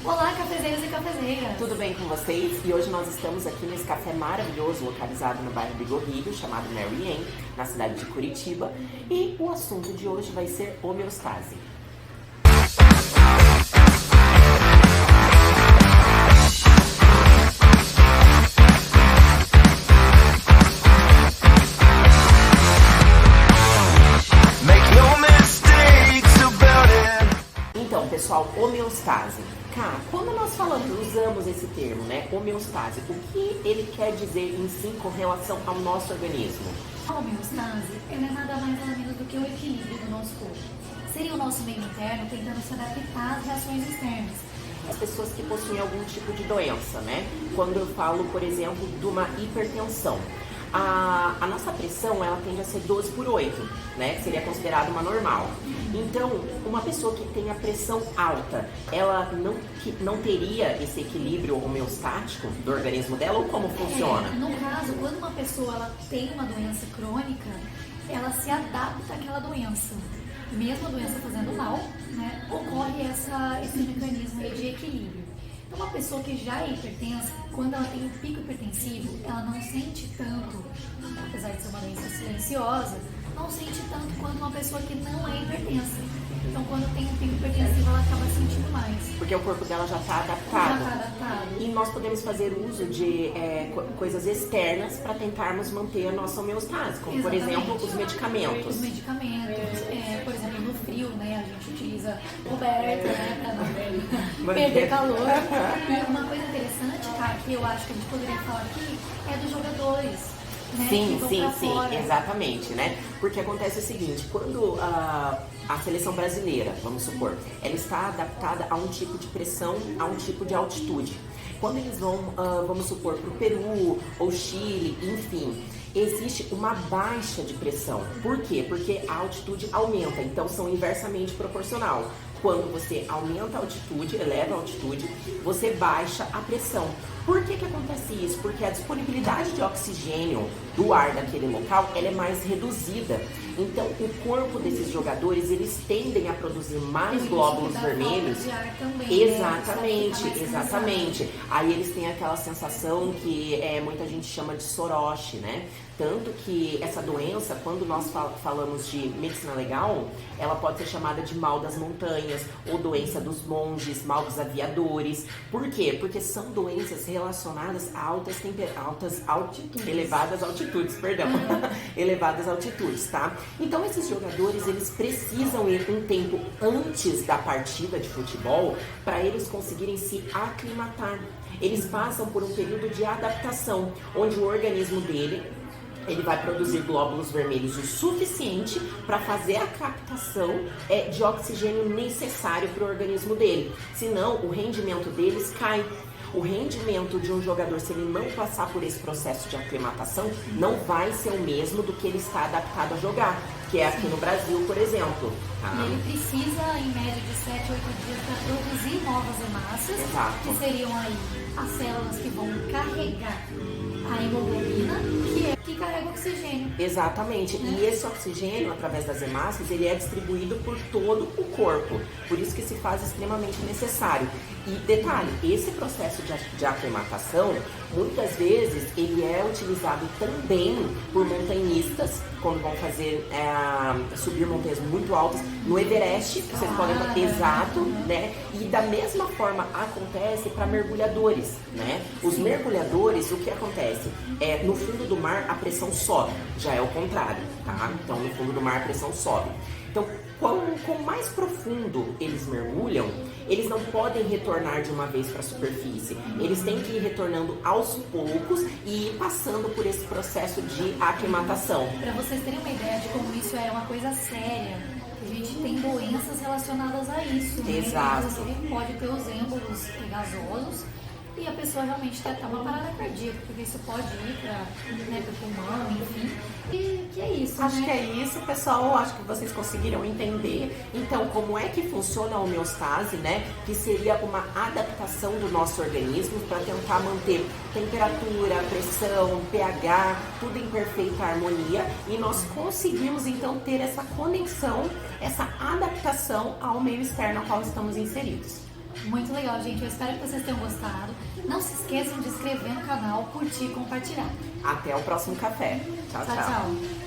Olá, cafezeiros e cafezeiras! Tudo bem com vocês? E hoje nós estamos aqui nesse café maravilhoso localizado no bairro Bigorrilho, chamado Mary Ann, na cidade de Curitiba. E o assunto de hoje vai ser homeostase. Então, pessoal, homeostase. Cara, quando nós usamos esse termo, né, homeostase, o que ele quer dizer em si com relação ao nosso organismo? A homeostase ela é nada mais nada menos do que o equilíbrio do nosso corpo. Seria o nosso meio interno tentando se adaptar às reações externas. As pessoas que possuem algum tipo de doença, né? Quando eu falo, por exemplo, de uma hipertensão. A nossa pressão, ela tende a ser 12/8, né? Que seria considerada uma normal. Então, uma pessoa que tem a pressão alta, ela não teria esse equilíbrio homeostático do organismo dela, ou como funciona? No caso, quando uma pessoa ela tem uma doença crônica, ela se adapta àquela doença. Mesmo a doença fazendo mal, né? Ocorre esse mecanismo aí de equilíbrio. Então, uma pessoa que já é hipertensa, quando ela tem um pico hipertensivo, ela não sente tanto, apesar de ser uma doença silenciosa, não sente tanto quanto uma pessoa que não é hipertensa. Então, quando tem um pico hipertensivo, ela acaba sentindo mais. Porque o corpo dela já está adaptado. Já está adaptado. E nós podemos fazer uso de coisas externas para tentarmos manter a nossa homeostase, como, por exemplo, os medicamentos. Os medicamentos, por exemplo, no frio, né, a gente utiliza coberta, né, para não perder calor. E uma coisa interessante, tá, que eu acho que a gente poderia falar aqui, é dos jogadores. Né, Sim, exatamente, né? Porque acontece o seguinte, quando a seleção brasileira, vamos supor, ela está adaptada a um tipo de pressão, a um tipo de altitude. Quando eles vão, vamos supor, para o Peru ou Chile, enfim, existe uma baixa de pressão. Por quê? Porque a altitude aumenta, então são inversamente proporcional. Quando você aumenta a altitude, eleva a altitude, você baixa a pressão. Por que acontece isso? Porque a disponibilidade de oxigênio do ar daquele local, ela é mais reduzida. Então, o corpo desses jogadores, eles tendem a produzir mais glóbulos vermelhos. De ar também, exatamente. Aí eles têm aquela sensação que muita gente chama de soroche, né? Tanto que essa doença, quando nós falamos de medicina legal, ela pode ser chamada de mal das montanhas, ou doença dos monges, mal dos aviadores. Por quê? Porque são doenças relacionadas a elevadas altitudes, tá? Então esses jogadores, eles precisam ir um tempo antes da partida de futebol para eles conseguirem se aclimatar. Eles passam por um período de adaptação, onde o organismo dele ele vai produzir glóbulos vermelhos o suficiente para fazer a captação de oxigênio necessário para o organismo dele. Senão, o rendimento deles cai. O rendimento de um jogador, se ele não passar por esse processo de aclimatação, não vai ser o mesmo do que ele está adaptado a jogar, que é aqui no Brasil, por exemplo. Tá? E ele precisa, em média, de 7 a 8 dias para produzir novas hemácias, que seriam aí as células que vão carregar a hemoglobina, que carrega oxigênio. Exatamente. E esse oxigênio, através das hemácias, ele é distribuído por todo o corpo. Por isso que se faz extremamente necessário. E detalhe, esse processo de aclimatação, muitas vezes, ele é utilizado também por montanhistas, quando vão fazer subir montanhas muito altas, no Everest, que vocês podem ver, exato, né? E da mesma forma acontece para mergulhadores, né? Os mergulhadores, o que acontece? No fundo do mar a pressão sobe, já é o contrário, tá? Então no fundo do mar a pressão sobe. Então, quanto mais profundo eles mergulham, eles não podem retornar de uma vez para a superfície. Eles têm que ir retornando aos poucos e ir passando por esse processo de aclimatação. Para vocês terem uma ideia de como isso é uma coisa séria, a gente tem doenças relacionadas a isso. Exato. Inclusive pode ter os êmbolos gasosos e a pessoa realmente ter até uma parada cardíaca, porque isso pode ir para o pulmão, enfim. E que é isso, Acho que é isso, pessoal. Acho que vocês conseguiram entender. Então, como é que funciona a homeostase, né? Que seria uma adaptação do nosso organismo para tentar manter temperatura, pressão, pH, tudo em perfeita harmonia. E nós conseguimos, então, ter essa conexão, essa adaptação ao meio externo ao qual estamos inseridos. Muito legal, gente. Eu espero que vocês tenham gostado. Não se esqueçam de se inscrever no canal, curtir e compartilhar. Até o próximo café. Tchau, Tchau, tchau. tchau.